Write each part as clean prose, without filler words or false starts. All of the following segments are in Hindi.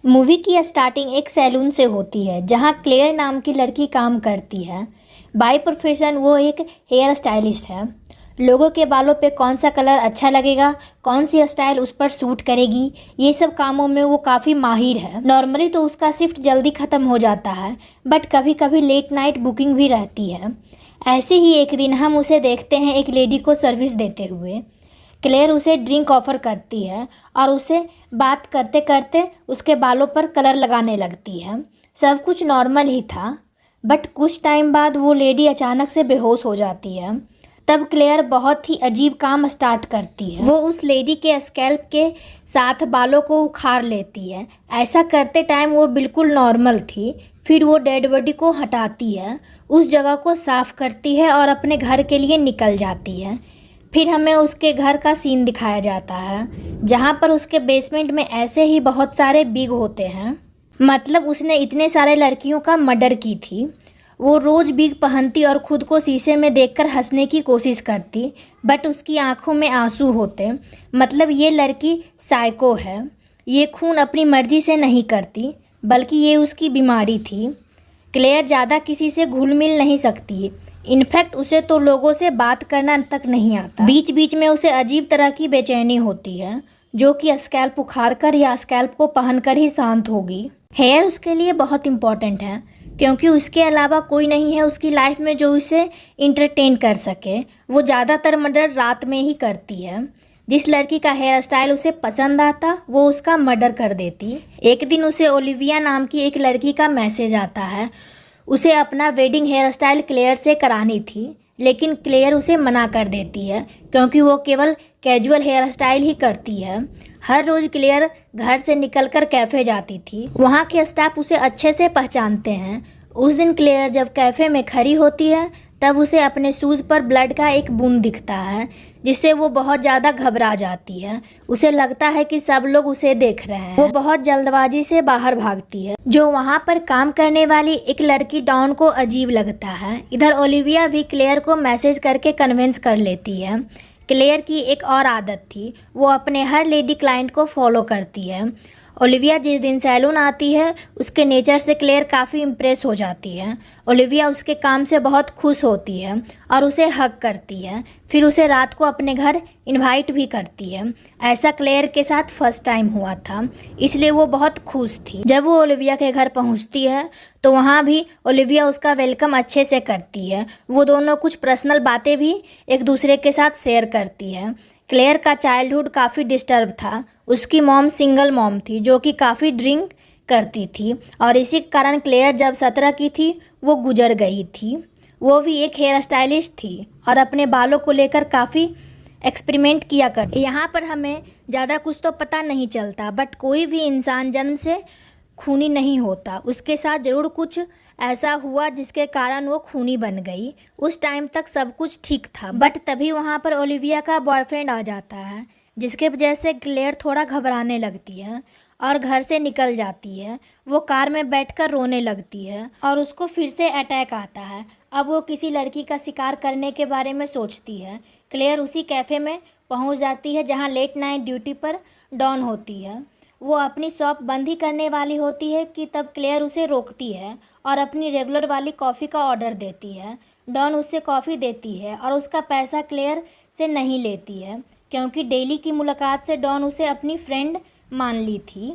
मूवी की स्टार्टिंग एक सैलून से होती है जहां क्लेयर नाम की लड़की काम करती है। बाय प्रोफेशन वो एक हेयर स्टाइलिस्ट है। लोगों के बालों पे कौन सा कलर अच्छा लगेगा, कौन सी स्टाइल उस पर सूट करेगी, ये सब कामों में वो काफ़ी माहिर है। नॉर्मली तो उसका शिफ्ट जल्दी ख़त्म हो जाता है, बट कभी कभी लेट नाइट बुकिंग भी रहती है। ऐसे ही एक दिन हम उसे देखते हैं एक लेडी को सर्विस देते हुए। क्लेयर उसे ड्रिंक ऑफर करती है और उसे बात करते करते उसके बालों पर कलर लगाने लगती है। सब कुछ नॉर्मल ही था, बट कुछ टाइम बाद वो लेडी अचानक से बेहोश हो जाती है। तब क्लेयर बहुत ही अजीब काम स्टार्ट करती है। वो उस लेडी के स्कैल्प के साथ बालों को उखाड़ लेती है। ऐसा करते टाइम वो बिल्कुल नॉर्मल थी। फिर वो डेड बॉडी को हटाती है, उस जगह को साफ करती है और अपने घर के लिए निकल जाती है। फिर हमें उसके घर का सीन दिखाया जाता है जहाँ पर उसके बेसमेंट में ऐसे ही बहुत सारे बिग होते हैं। मतलब उसने इतने सारे लड़कियों का मर्डर की थी। वो रोज़ बिग पहनती और ख़ुद को शीशे में देखकर हंसने की कोशिश करती, बट उसकी आंखों में आंसू होते। मतलब ये लड़की साइको है। ये खून अपनी मर्जी से नहीं करती, बल्कि ये उसकी बीमारी थी। क्लेयर ज़्यादा किसी से घुल मिल नहीं सकती। इनफैक्ट उसे तो लोगों से बात करना तक नहीं आता। बीच बीच में उसे अजीब तरह की बेचैनी होती है, जो कि स्कैल्प उखाड़ कर या स्कैल्प को पहनकर ही शांत होगी। हेयर उसके लिए बहुत इम्पॉर्टेंट है, क्योंकि उसके अलावा कोई नहीं है उसकी लाइफ में जो उसे इंटरटेन कर सके। वो ज़्यादातर मर्डर रात में ही करती है। जिस लड़की का हेयर स्टाइल उसे पसंद आता वो उसका मर्डर कर देती। एक दिन उसे ओलिविया नाम की एक लड़की का मैसेज आता है। उसे अपना वेडिंग हेयर स्टाइल क्लेयर से करानी थी, लेकिन क्लेयर उसे मना कर देती है क्योंकि वो केवल कैजुअल हेयर स्टाइल ही करती है। हर रोज़ क्लेयर घर से निकलकर कैफ़े जाती थी। वहाँ के स्टाफ उसे अच्छे से पहचानते हैं। उस दिन क्लेयर जब कैफ़े में खड़ी होती है तब उसे अपने शूज़ पर ब्लड का एक बूंद दिखता है, जिससे वो बहुत ज़्यादा घबरा जाती है। उसे लगता है कि सब लोग उसे देख रहे हैं। वो बहुत जल्दबाजी से बाहर भागती है। जो वहाँ पर काम करने वाली एक लड़की डॉन को अजीब लगता है। इधर ओलिविया भी क्लेयर को मैसेज करके कन्विंस कर लेती है। क्लेयर की एक और आदत थी, वो अपने हर लेडी क्लाइंट को फॉलो करती है। ओलिविया जिस दिन सैलून आती है उसके नेचर से क्लेयर काफ़ी इम्प्रेस हो जाती है। ओलिविया उसके काम से बहुत खुश होती है और उसे हग करती है। फिर उसे रात को अपने घर इनवाइट भी करती है। ऐसा क्लेयर के साथ फर्स्ट टाइम हुआ था, इसलिए वो बहुत खुश थी। जब वो ओलिविया के घर पहुंचती है तो वहाँ भी ओलिविया उसका वेलकम अच्छे से करती है। वो दोनों कुछ पर्सनल बातें भी एक दूसरे के साथ शेयर करती है। क्लेयर का चाइल्डहुड काफ़ी डिस्टर्ब था। उसकी मॉम सिंगल मॉम थी जो कि काफ़ी ड्रिंक करती थी, और इसी कारण क्लेयर जब 17 की थी वो गुजर गई थी। वो भी एक हेयर स्टाइलिस्ट थी और अपने बालों को लेकर काफ़ी एक्सपेरिमेंट किया करती। यहाँ पर हमें ज़्यादा कुछ तो पता नहीं चलता, बट कोई भी इंसान जन्म से खूनी नहीं होता। उसके साथ ज़रूर कुछ ऐसा हुआ जिसके कारण वो खूनी बन गई। उस टाइम तक सब कुछ ठीक था, बट तभी वहाँ पर ओलिविया का बॉयफ्रेंड आ जाता है, जिसके वजह से क्लेयर थोड़ा घबराने लगती है और घर से निकल जाती है। वो कार में बैठकर रोने लगती है और उसको फिर से अटैक आता है। अब वो किसी लड़की का शिकार करने के बारे में सोचती है। क्लेयर उसी कैफ़े में पहुँच जाती है जहाँ लेट नाइट ड्यूटी पर डॉन होती है। वो अपनी शॉप बंद ही करने वाली होती है कि तब क्लेयर उसे रोकती है और अपनी रेगुलर वाली कॉफ़ी का ऑर्डर देती है। डॉन उसे कॉफ़ी देती है और उसका पैसा क्लेयर से नहीं लेती है, क्योंकि डेली की मुलाकात से डॉन उसे अपनी फ्रेंड मान ली थी।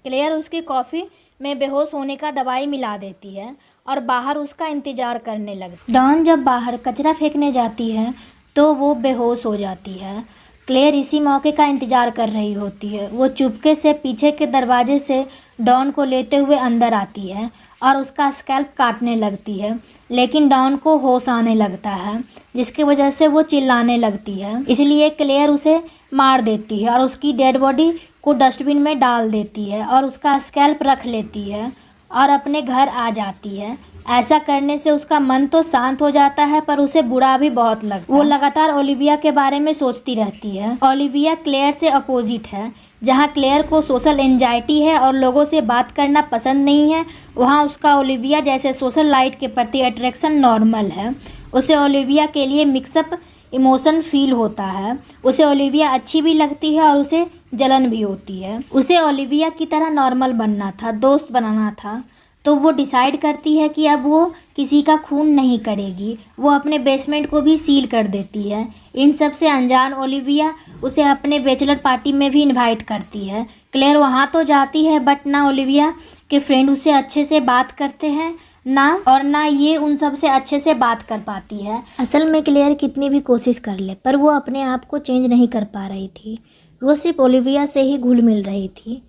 क्लेयर उसकी कॉफ़ी में बेहोश होने का दवाई मिला देती है और बाहर उसका इंतज़ार करने लगती। डॉन जब बाहर कचरा फेंकने जाती है तो वो बेहोश हो जाती है। क्लेयर इसी मौके का इंतज़ार कर रही होती है। वो चुपके से पीछे के दरवाजे से डॉन को लेते हुए अंदर आती है और उसका स्कैल्प काटने लगती है, लेकिन डॉन को होश आने लगता है, जिसकी वजह से वो चिल्लाने लगती है। इसलिए क्लेयर उसे मार देती है और उसकी डेड बॉडी को डस्टबिन में डाल देती है और उसका स्कैल्प रख लेती है और अपने घर आ जाती है। ऐसा करने से उसका मन तो शांत हो जाता है, पर उसे बुरा भी बहुत लगता है। वो लगातार ओलिविया के बारे में सोचती रहती है। ओलिविया क्लेयर से अपोजिट है। जहाँ क्लेयर को सोशल एंजाइटी है और लोगों से बात करना पसंद नहीं है, वहाँ उसका ओलिविया जैसे सोशल लाइट के प्रति अट्रैक्शन नॉर्मल है। उसे ओलिविया के लिए मिक्सअप इमोशन फील होता है। उसे ओलिविया अच्छी भी लगती है और उसे जलन भी होती है। उसे ओलिविया की तरह नॉर्मल बनना था, दोस्त बनाना था, तो वो डिसाइड करती है कि अब वो किसी का खून नहीं करेगी। वो अपने बेसमेंट को भी सील कर देती है। इन सब से अनजान ओलिविया उसे अपने बैचलर पार्टी में भी इनवाइट करती है। क्लेयर वहाँ तो जाती है, बट ना ओलिविया के फ्रेंड उसे अच्छे से बात करते हैं ना ये उन सब से अच्छे से बात कर पाती है। असल में क्लेयर कितनी भी कोशिश कर ले, पर वो अपने आप को चेंज नहीं कर पा रही थी। वो सिर्फ ओलिविया से ही घुल मिल रही थी।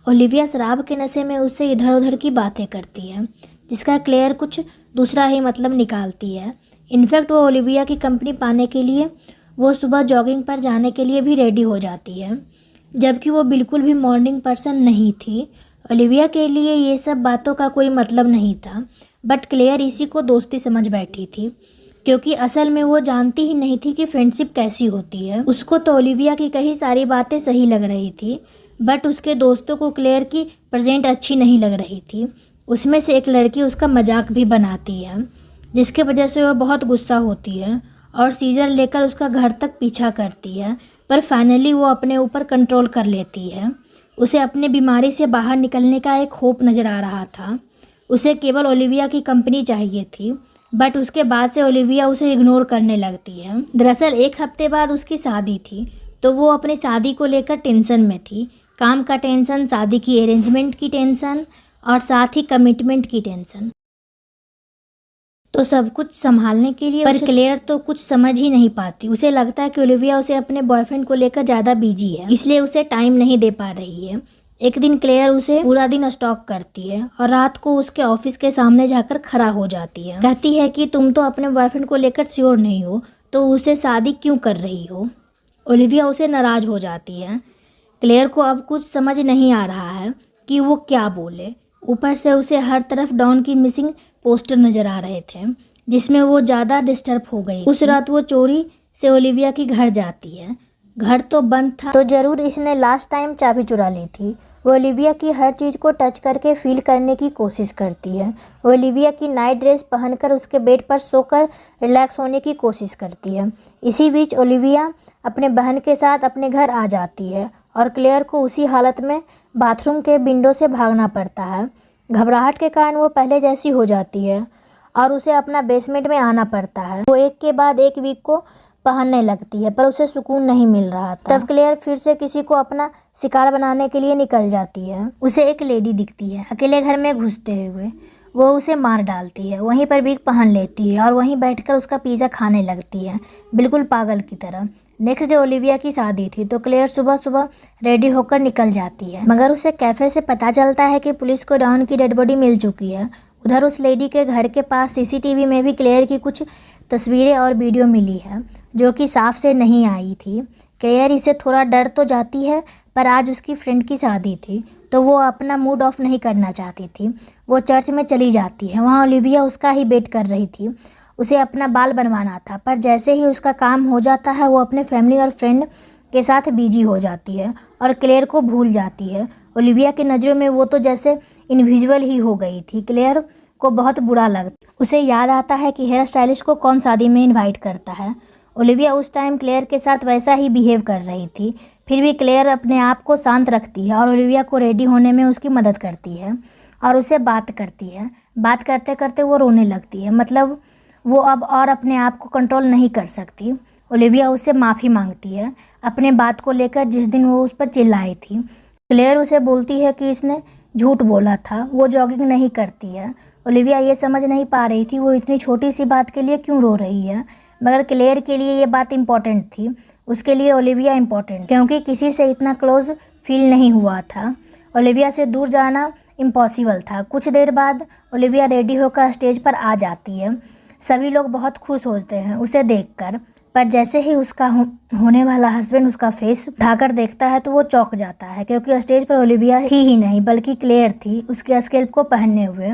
ओलिविया शराब के नशे में उससे इधर उधर की बातें करती है, जिसका क्लेयर कुछ दूसरा ही मतलब निकालती है। इनफैक्ट वो ओलिविया की कंपनी पाने के लिए वो सुबह जॉगिंग पर जाने के लिए भी रेडी हो जाती है, जबकि वो बिल्कुल भी मॉर्निंग पर्सन नहीं थी। ओलिविया के लिए ये सब बातों का कोई मतलब नहीं था, बट क्लेयर इसी को दोस्ती समझ बैठी थी, क्योंकि असल में वो जानती ही नहीं थी कि फ्रेंडशिप कैसी होती है। उसको तो ओलिविया की कई सारी बातें सही लग रही थी, बट उसके दोस्तों को क्लेयर की प्रेजेंट अच्छी नहीं लग रही थी। उसमें से एक लड़की उसका मजाक भी बनाती है, जिसके वजह से वह बहुत गुस्सा होती है और सीजर लेकर उसका घर तक पीछा करती है, पर फाइनली वो अपने ऊपर कंट्रोल कर लेती है। उसे अपने बीमारी से बाहर निकलने का एक होप नज़र आ रहा था। उसे केवल ओलिविया की कंपनी चाहिए थी, बट उसके बाद से ओलिविया उसे इग्नोर करने लगती है। दरअसल एक हफ्ते बाद उसकी शादी थी, तो वो अपनी शादी को लेकर टेंशन में थी। काम का टेंशन, शादी की अरेंजमेंट की टेंशन और साथ ही कमिटमेंट की टेंशन। तो सब कुछ संभालने के लिए पर क्लेयर तो कुछ समझ ही नहीं पाती। उसे लगता है कि ओलिविया उसे अपने बॉयफ्रेंड को लेकर ज़्यादा बिजी है, इसलिए उसे टाइम नहीं दे पा रही है। एक दिन क्लेयर उसे पूरा दिन स्टॉक करती है और रात को उसके ऑफिस के सामने जाकर खड़ा हो जाती है। कहती है कि तुम तो अपने बॉयफ्रेंड को लेकर श्योर नहीं हो, तो उससे शादी क्यों कर रही हो। ओलिविया उसे नाराज़ हो जाती है। क्लेयर को अब कुछ समझ नहीं आ रहा है कि वो क्या बोले। ऊपर से उसे हर तरफ डॉन की मिसिंग पोस्टर नज़र आ रहे थे, जिसमें वो ज़्यादा डिस्टर्ब हो गई। उस रात वो चोरी से ओलिविया के घर जाती है। घर तो बंद था, तो ज़रूर इसने लास्ट टाइम चाबी चुरा ली थी। वो ओलिविया की हर चीज़ को टच करके फील करने की कोशिश करती है। वो ओलिविया की नाइट ड्रेस पहनकर उसके बेड पर सोकर रिलैक्स होने की कोशिश करती है। इसी बीच ओलिविया अपने बहन के साथ अपने घर आ जाती है और क्लेयर को उसी हालत में बाथरूम के विंडो से भागना पड़ता है। घबराहट के कारण वो पहले जैसी हो जाती है और उसे अपना बेसमेंट में आना पड़ता है। वो एक के बाद एक वीक को पहनने लगती है, पर उसे सुकून नहीं मिल रहा था। तब क्लेयर फिर से किसी को अपना शिकार बनाने के लिए निकल जाती है। उसे एक लेडी दिखती है अकेले घर में घुसते हुए। वो उसे मार डालती है, वहीं पर विग पहन लेती है और वहीं बैठकर उसका पिज़्ज़ा खाने लगती है, बिल्कुल पागल की तरह। नेक्स्ट डे ओलिविया की शादी थी, तो क्लेयर सुबह सुबह रेडी होकर निकल जाती है, मगर उसे कैफ़े से पता चलता है कि पुलिस को डॉन की डेड बॉडी मिल चुकी है। उधर उस लेडी के घर के पास सीसीटीवी में भी क्लेयर की कुछ तस्वीरें और वीडियो मिली है, जो कि साफ से नहीं आई थी। क्लेयर इसे थोड़ा डर तो जाती है, पर आज उसकी फ्रेंड की शादी थी, तो वो अपना मूड ऑफ नहीं करना चाहती थी। वो चर्च में चली जाती है। वहाँ ओलिविया उसका ही वेट कर रही थी। उसे अपना बाल बनवाना था, पर जैसे ही उसका काम हो जाता है वो अपने फैमिली और फ्रेंड के साथ बिजी हो जाती है और क्लेयर को भूल जाती है। ओलिविया की नज़रों में वो तो जैसे इनविजिबल ही हो गई थी। क्लेयर को बहुत बुरा लगता। उसे याद आता है कि हेयर स्टाइलिस्ट को कौन शादी में इनवाइट करता है। ओलिविया उस टाइम क्लेयर के साथ वैसा ही बिहेव कर रही थी, फिर भी क्लेयर अपने आप को शांत रखती है और ओलिविया को रेडी होने में उसकी मदद करती है और उससे बात करती है। बात करते करते वो रोने लगती है, मतलब वो अब और अपने आप को कंट्रोल नहीं कर सकती। ओलिविया उससे माफ़ी मांगती है अपने बात को लेकर, जिस दिन वो उस पर चिल्लाई थी। क्लेयर उसे बोलती है कि इसने झूठ बोला था, वो जॉगिंग नहीं करती है। ओलिविया ये समझ नहीं पा रही थी वो इतनी छोटी सी बात के लिए क्यों रो रही है, मगर क्लेयर के लिए ये बात इम्पॉर्टेंट थी। उसके लिए ओलिविया इम्पॉर्टेंट, क्योंकि किसी से इतना क्लोज फील नहीं हुआ था। ओलिविया से दूर जाना इम्पॉसिबल था। कुछ देर बाद ओलिविया रेडी होकर स्टेज पर आ जाती है। सभी लोग बहुत खुश होते हैं उसे देखकर, पर जैसे ही उसका होने वाला हस्बैंड उसका फेस उठाकर देखता है तो वो चौंक जाता है, क्योंकि स्टेज पर ओलिविया थी ही नहीं बल्कि क्लेयर थी उसके स्कैल्प को पहने हुए।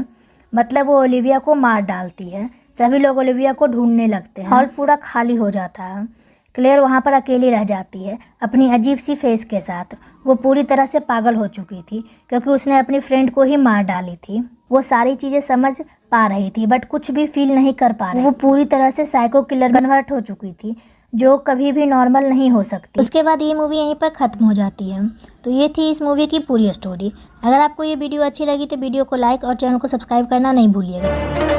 मतलब वो ओलिविया को मार डालती है। सभी लोग ओलिविया को ढूंढने लगते हैं। हॉल पूरा खाली हो जाता है। क्लेयर वहाँ पर अकेली रह जाती है अपनी अजीब सी फेस के साथ। वो पूरी तरह से पागल हो चुकी थी, क्योंकि उसने अपनी फ्रेंड को ही मार डाली थी। वो सारी चीज़ें समझ पा रही थी, बट कुछ भी फील नहीं कर पा रही। वो पूरी तरह से साइको किलर कन्वर्ट हो चुकी थी। जो कभी भी नॉर्मल नहीं हो सकती। उसके बाद ये मूवी यहीं पर ख़त्म हो जाती है। तो ये थी इस मूवी की पूरी स्टोरी। अगर आपको ये वीडियो अच्छी लगी तो वीडियो को लाइक और चैनल को सब्सक्राइब करना नहीं भूलिएगा।